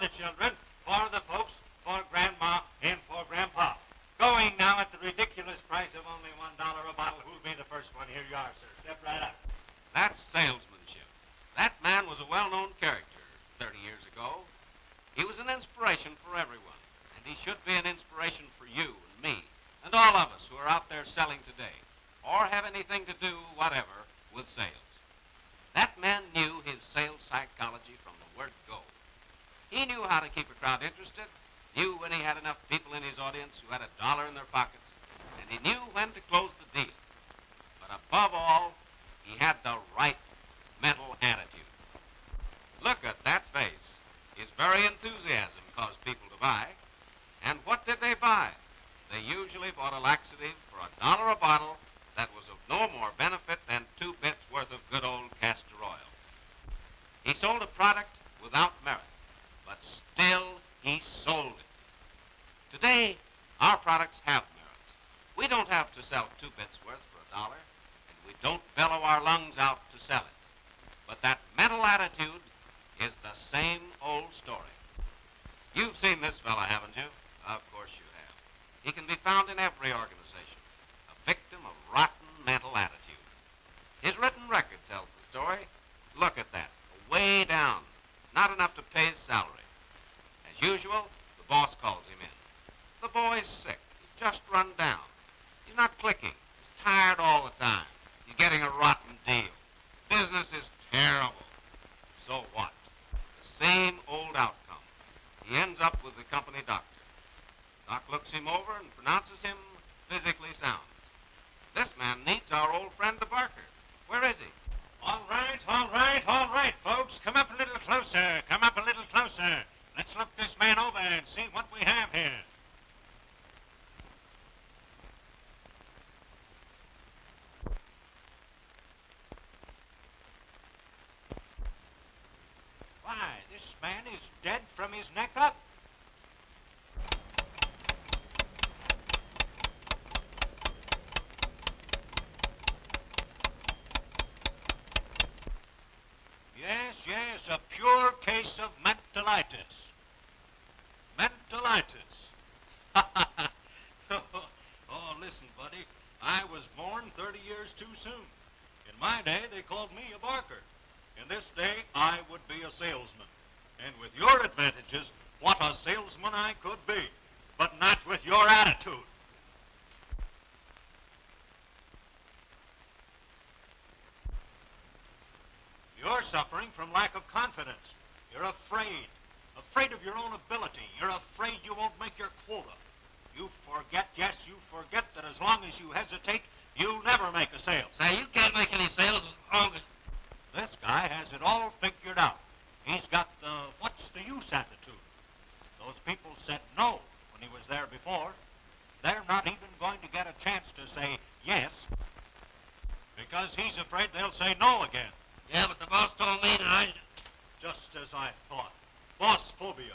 the children, for the folks, for Grandma, and for Grandpa. Going now at the ridiculous price of only $1 a bottle. Who'll be the first one? Here you are, sir. Step right up. That's salesmanship. That man was a well-known character 30 years ago. He was an inspiration for everyone, and he should be an inspiration for you and me and all of us who are out there selling today or have anything to do, whatever, with sales. That man knew his sales psychology from the word go. He knew how to keep a crowd interested, knew when he had enough people in his audience who had a dollar in their pockets, and he knew when to close the deal. But above all, he had the right mental attitude. Look at that face. His very enthusiasm caused people to buy. And what did they buy? They usually bought a laxative for $1 a bottle that was of no more benefit than 2 bits worth of good old castor oil. He sold a product without merit, but still he sold it. Today, our products have merit. We don't have to sell 2 bits worth for $1, and we don't bellow our lungs out to sell it. But that mental attitude is the same old story. You've seen this fella, haven't you? Of course you have. He can be found in every organization, a victim of rotten mental attitude. His written record tells the story. Look at that, way down, not enough to pay his salary. As usual, the boss calls him in. The boy's sick. He's just run down. He's not clicking. He's tired all the time. You're getting a rotten deal. Business is terrible. So what? The same old outcome. He ends up with the company doctor. Doc looks him over and pronounces him physically sound. This man needs our old friend the Barker. Where is he? All right, folks. Come up a little closer. Come up a little closer. Let's look this man over and see what we have here. Why, this man is dead from his neck up. Yes, a pure case of mentalitis. Mentalitis. Oh, listen, buddy, I was born 30 years too soon. In my day, they called me a Barker. In this day, I would be a salesman. And with your advantages, what a salesman I could be. But not with your attitude. You're suffering from lack of confidence. You're afraid of your own ability. You're afraid you won't make your quota. You forget that as long as you hesitate, you'll never make a sale. Say, you can't make any sales as long as... This guy has it all figured out. He's got the what's the use attitude. Those people said no when he was there before. They're not even going to get a chance to say yes because he's afraid they'll say no again. Yeah, but the boss told me that I... Just as I thought. Boss phobia.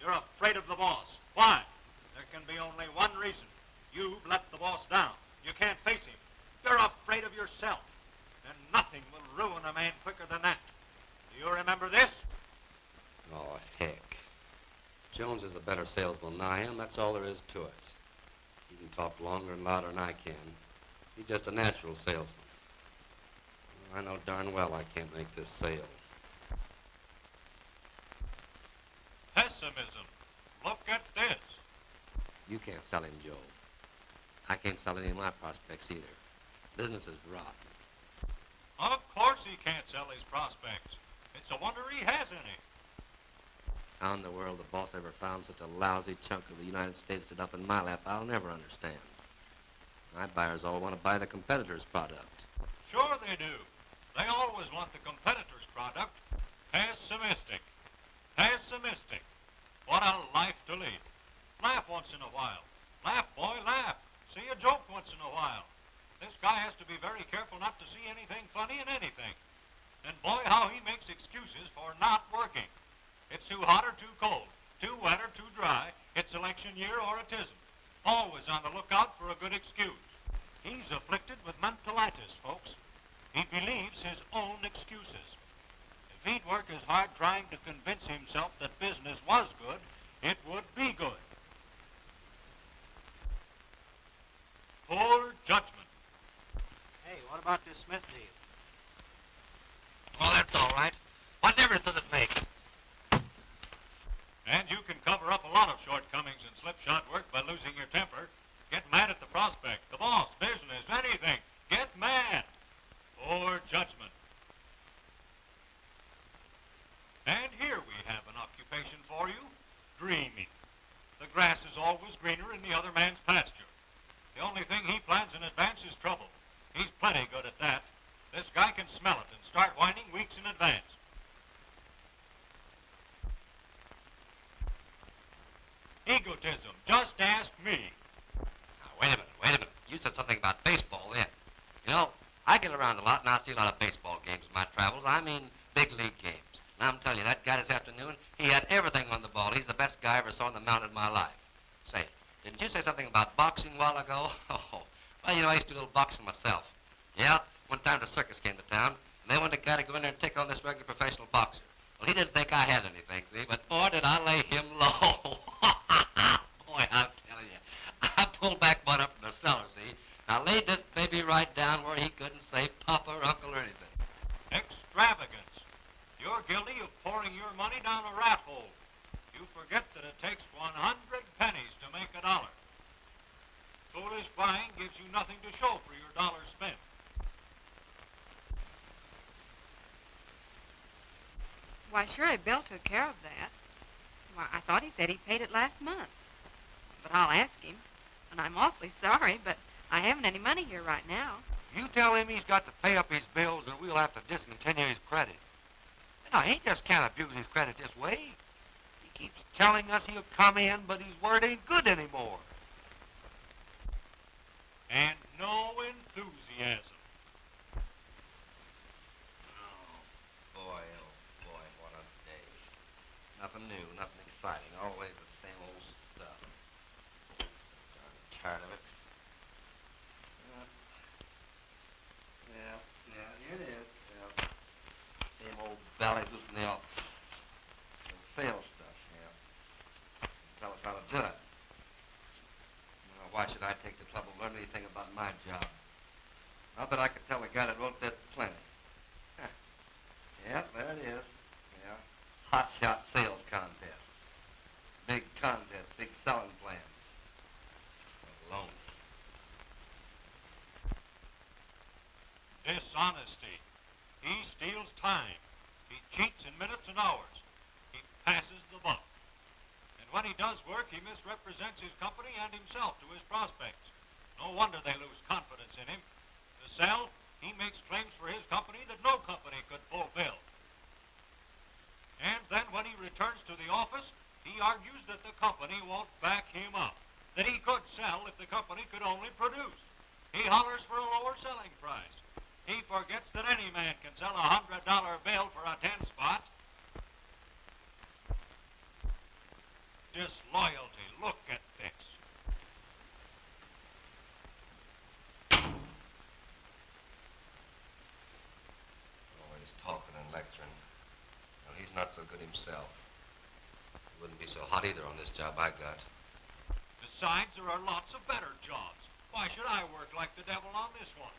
You're afraid of the boss. Why? There can be only one reason. You've let the boss down. You can't face him. You're afraid of yourself. And nothing will ruin a man quicker than that. Do you remember this? Oh, heck. Jones is a better salesman than I am. That's all there is to it. He can talk longer and louder than I can. He's just a natural salesman. I know darn well I can't make this sale. Pessimism. Look at this. You can't sell him, Joe. I can't sell any of my prospects either. Business is rotten. Of course he can't sell his prospects. It's a wonder he has any. How in the world the boss ever found such a lousy chunk of the United States to dump in my lap, I'll never understand. My buyers all want to buy the competitor's product. Sure they do. They always want the competitor's product. Pessimistic. Pessimistic. What a life to lead. Laugh once in a while. Laugh, boy, laugh. See a joke once in a while. This guy has to be very careful not to see anything funny in anything. And boy, how he makes excuses for not working. It's too hot or too cold, too wet or too dry, it's election year or it isn't. Always on the lookout for a good excuse. He's afflicted with mentalitis, folks. He believes his own excuses. If he'd work as hard trying to convince himself that business was And you can cover up a lot of shortcomings in slipshod work by losing your temper. Get mad at the prospect, the boss, business, anything. Get mad. Or judgment. And here we have an occupation for you, dreaming. The grass is always greener in the other man's pasture. The only thing he plans in advance is trouble. He's plenty good at that. This guy can smell it and start whining weeks in advance. Egotism. Just ask me. Now, wait a minute. You said something about baseball then. You know, I get around a lot, and I see a lot of baseball games in my travels. I mean big league games. And I'm telling you, that guy this afternoon, he had everything on the ball. He's the best guy I ever saw on the mound in my life. Say, didn't you say something about boxing a while ago? Oh, well, you know, I used to do a little boxing myself. Yeah, one time the circus came to town, and they wanted a guy to go in there and take on this regular professional boxer. Well, he didn't think I had anything, see, but boy, did I lay him low. Boy, I'm telling you, I pulled back one up from the cellar, see. I laid this baby right down where he couldn't say papa or uncle or anything. Extravagance. You're guilty of pouring your money down a rat hole. You forget that it takes 100 pennies to make a dollar. Foolish buying gives you nothing to show for your dollar spent. Why, sure, Bill took care of that. Why, I thought he said he paid it last month. But I'll ask him. And I'm awfully sorry, but I haven't any money here right now. You tell him he's got to pay up his bills or we'll have to discontinue his credit. No, he just can't abuse his credit this way. He keeps telling us he'll come in, but his word ain't good anymore. And no enthusiasm. Oh, boy, what a day. Nothing new, nothing exciting. Always the same old stuff. I'm tired of it. Yeah, here it is. Yeah. Same old ballyhooing from the office. Sales stuff, yeah. Tell us how to do it. Now, why should I take the trouble to learn anything about my job? Not that I could tell the guy that wrote that plenty. Huh. Yeah, there it is. Yeah. Hot shot sales contest. Big contest, big selling plans. Alone. Dishonesty. He steals time. He cheats in minutes and hours. He passes the buck. And when he does work, he misrepresents his company and himself to his prospects. No wonder they lose confidence in him. To sell, he makes claims for his company that no company could fulfill. And then when he returns to the office, he argues that the company won't back him up, that he could sell if the company could only produce. He hollers for a lower selling price. He forgets that any man can sell a $100 bill for a 10 spot. Disloyalty. Look at this. Always talking and lecturing. Well, he's not so good himself. He wouldn't be so hot either on this job I got. Besides, there are lots of better jobs. Why should I work like the devil on this one?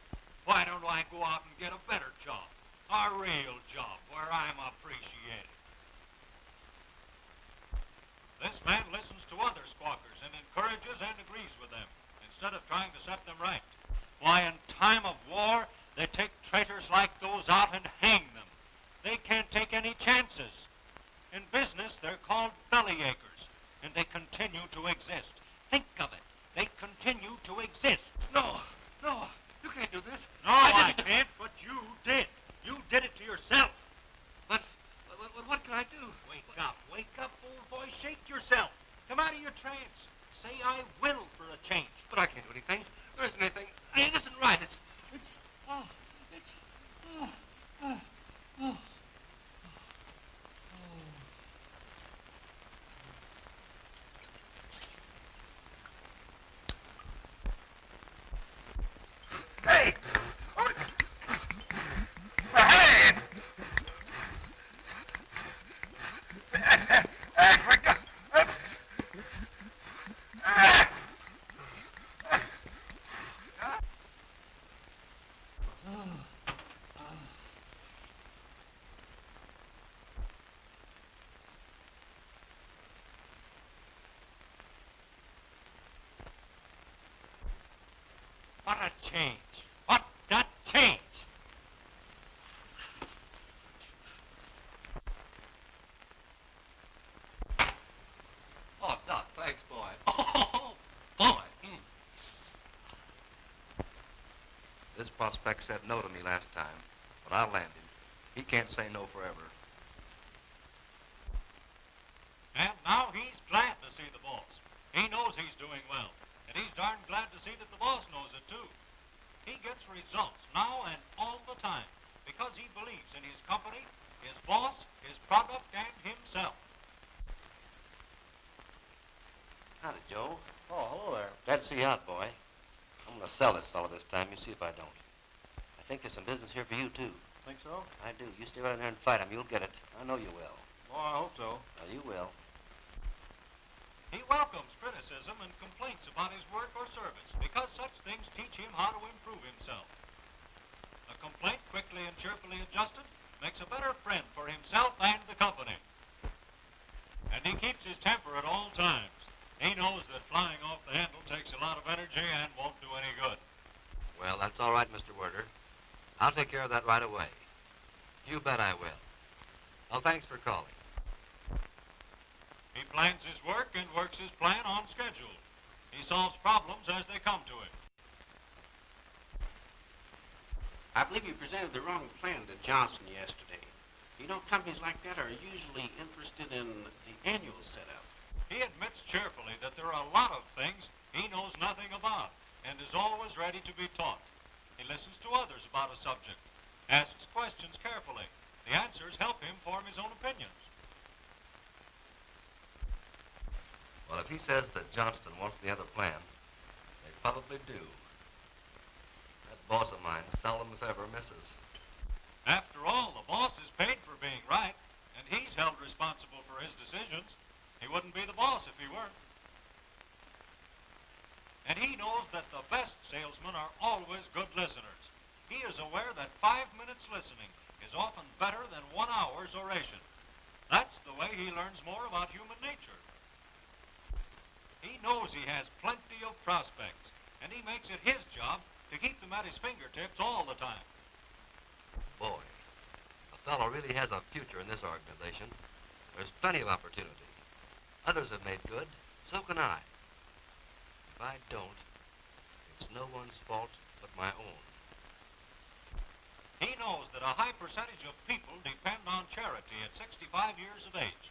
Why don't I go out and get a better job? A real job where I'm appreciated. This man listens to other squawkers and encourages and agrees with them instead of trying to set them right. Why, in time of war, they take traitors like those out and hang them. They can't take any chances. In business, they're called bellyachers, and they continue to exist. Think of it. They continue to exist. No, you can't do this. No, I can't, but you did. You did it to yourself. But what can I do? Wake up, old boy. Shake yourself. Come out of your trance. Say, I will for a change. But I can't do anything. There isn't anything. It isn't right. Hey! Hey! change? What got change? Oh, Doc, thanks, boy. Oh, boy. This prospect said no to me last time, but I'll land him. He can't say no forever. And now he's glad to see the boss. He knows he's doing well, and he's darn glad to see that the boss knows it, too. He gets results now and all the time because he believes in his company, his boss, his product, and himself. Howdy, Joe. Oh, hello there. Glad to see you out, boy. I'm going to sell this fellow this time. You see if I don't. I think there's some business here for you, too. Think so? I do. You stay right in there and fight him. You'll get it. I know you will. Well, I hope so. Well, you will. He welcomes criticism and complaints about his work or service because such things teach him how to improve himself. A complaint quickly and cheerfully adjusted makes a better friend for himself and the company. And he keeps his temper at all times. He knows that flying off the handle takes a lot of energy and won't do any good. Well, that's all right, Mr. Werder. I'll take care of that right away. You bet I will. Well, thanks for calling. He plans his work and works his plan on schedule. He solves problems as they come to him. I believe you presented the wrong plan to Johnson yesterday. You know, companies like that are usually interested in the annual setup. He admits cheerfully that there are a lot of things he knows nothing about and is always ready to be taught. He listens to others about a subject, asks questions carefully. The answers help him form his own opinions. Well, if he says that Johnston wants the other plan, they probably do. That boss of mine seldom, if ever, misses. After all, the boss is paid for being right, and he's held responsible for his decisions. He wouldn't be the boss if he weren't. And he knows that the best salesmen are always good listeners. He is aware that 5 minutes listening is often better than 1 hour's oration. That's the way he learns more about human nature. He knows he has plenty of prospects, and he makes it his job to keep them at his fingertips all the time. Boy, a fellow really has a future in this organization. There's plenty of opportunity. Others have made good, so can I. If I don't, it's no one's fault but my own. He knows that a high percentage of people depend on charity at 65 years of age.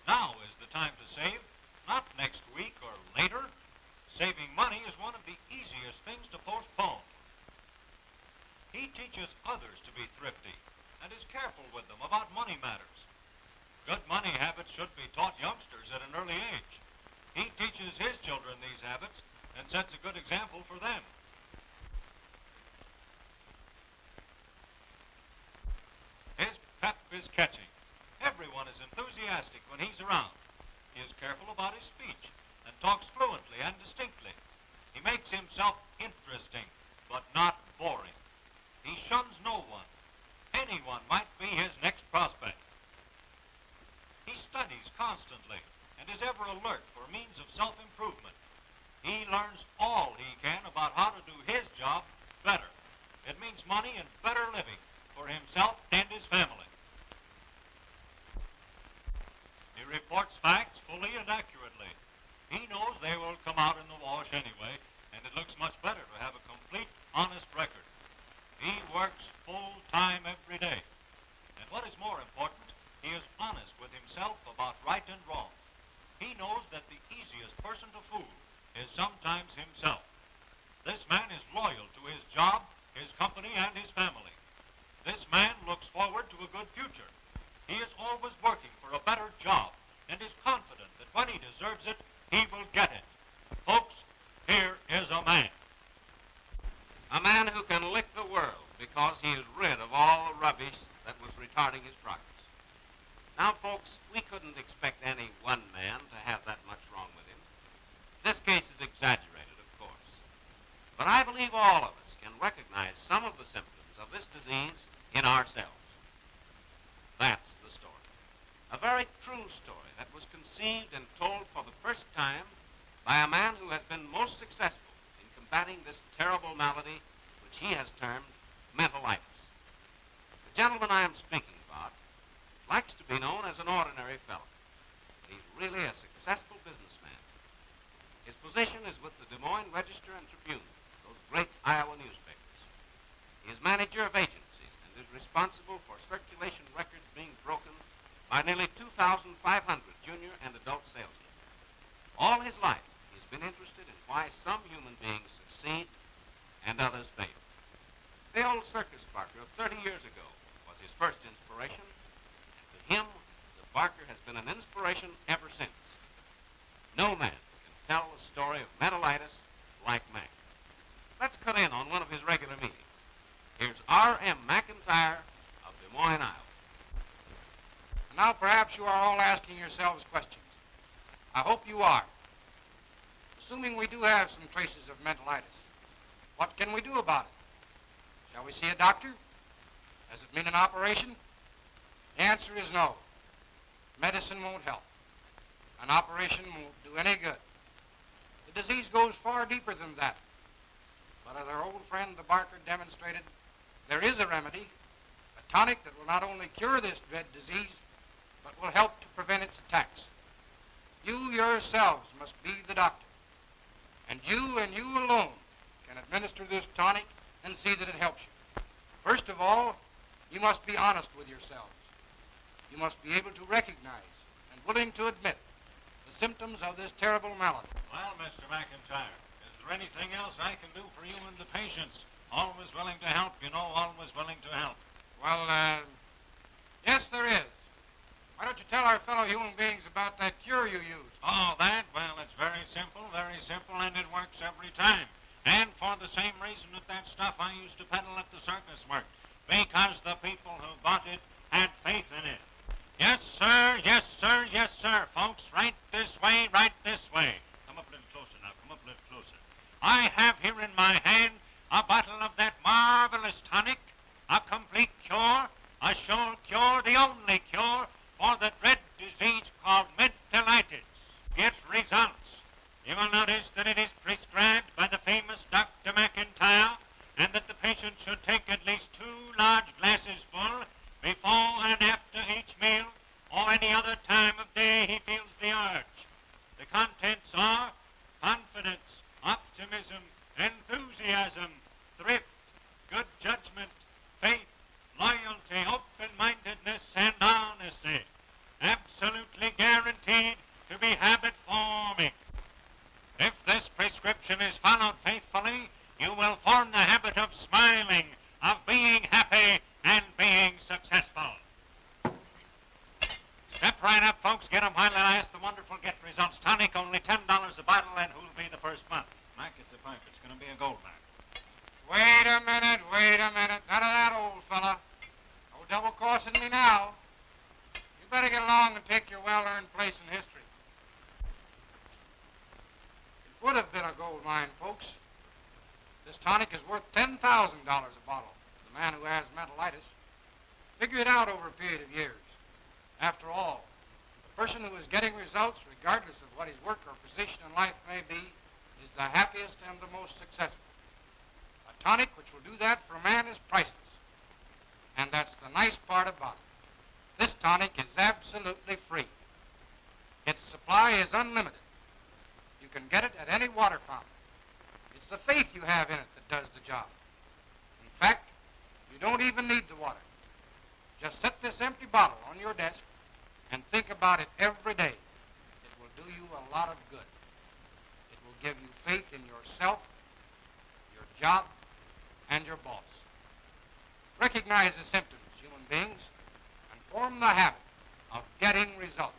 Now is the time to save, not next week or later. Saving money is one of the easiest things to postpone. He teaches others to be thrifty and is careful with them about money matters. Good money habits should be taught youngsters at an early age. He teaches his children these habits and sets a good example for them. His pep is catching. Everyone is enthusiastic when he's around. He is careful about his speech and talks fluently and distinctly. He makes himself interesting, but not boring. He shuns no one. Anyone might be his next prospect. He studies constantly and is ever alert for means of self-improvement. He learns all he can about how to do his job better. It means money and better living for himself and his family. He reports facts fully and accurately. He knows they will come out in the wash anyway, and it looks much better to have a complete, honest record. He works full time every day. And what is more important, he is honest with himself about right and wrong. He knows that the easiest person to fool is sometimes himself. This man is loyal to his job, his company, and his family. This man looks forward to a good future. He is always working for a better job and is confident that when he deserves it, he will get it. Folks, here is a man. A man who can lick the world because he is rid of all the rubbish that was retarding his progress. Now, folks, we couldn't expect any one man to have that much wrong with him. This case is exaggerated, of course. But I believe all of us can recognize some of the symptoms of this disease in ourselves. That's the story. A very true story that was conceived and told for the first time by a man who has been most successful in combating this terrible malady really a successful businessman. His position is with the Des Moines Register and Tribune, those great Iowa newspapers. He is manager of agencies and is responsible for circulation records being broken by nearly 2,500 junior and adult salesmen. All his life, he's been interested in why some human beings succeed and others fail. The old circus barker of 30 years ago was his first inspiration, and to him, the barker has been an inspiration ever since. No man can tell the story of mentalitis like Mac. Let's cut in on one of his regular meetings. Here's R.M. McIntyre of Des Moines, Iowa. And now perhaps you are all asking yourselves questions. I hope you are. Assuming we do have some traces of mentalitis, what can we do about it? Shall we see a doctor? Does it mean an operation? The answer is no. Medicine won't help. An operation won't do any good. The disease goes far deeper than that. But as our old friend the barker demonstrated, there is a remedy, a tonic that will not only cure this dread disease, but will help to prevent its attacks. You yourselves must be the doctor. And you alone can administer this tonic and see that it helps you. First of all, you must be honest with yourselves. You must be able to recognize and willing to admit the symptoms of this terrible malady. Well, Mr. McIntyre, is there anything else I can do for you and the patients? Always willing to help, you know, always willing to help. Well, yes, there is. Why don't you tell our fellow human beings about that cure you used? Oh, that? Well, it's very simple, and it works every time. And for the same reason that stuff I used to peddle at the circus worked. Because the people who bought it had faith in it. Yes, sir, yes, sir, yes, sir. Folks, right this way, right this way. Come up a little closer now, come up a little closer. I have here in my hand a bottle of that marvelous tonic, a complete cure, a sure cure, the only cure for the dread disease called mentalitis. Get results. You will notice that it is prescribed by the famous Dr. McIntyre, and that the patient should take at least 2 large glasses full before and after each meal, or any other time of day he feels the urge. The contents are confidence, optimism, enthusiasm, thrift, good judgment, faith, loyalty, open-mindedness, and honesty. Absolutely guaranteed to be habit-forming. If this prescription is followed faithfully, you will form the habit of smiling, of being happy, and being successful. Step right up, folks. Get 'em while I ask the wonderful get results. Tonic, only $10 a bottle, and who'll be the first month? Mike, it's a pipe. It's going to be a gold mine. Wait a minute. None of that, old fella. No double-crossing me now. You better get along and take your well-earned place in history. It would have been a gold mine, folks. This tonic is worth $10,000 a bottle to the man who has mentalitis. Figure it out over a period of years. After all, the person who is getting results, regardless of what his work or position in life may be, is the happiest and the most successful. A tonic which will do that for a man is priceless. And that's the nice part about it. This tonic is absolutely free. Its supply is unlimited. You can get it at any water fountain. It's the faith you have in it that does the job. In fact, you don't even need the water. Just set this empty bottle on your desk and think about it every day. It will do you a lot of good. It will give you faith in yourself, your job, and your boss. Recognize the symptoms, human beings, and form the habit of getting results.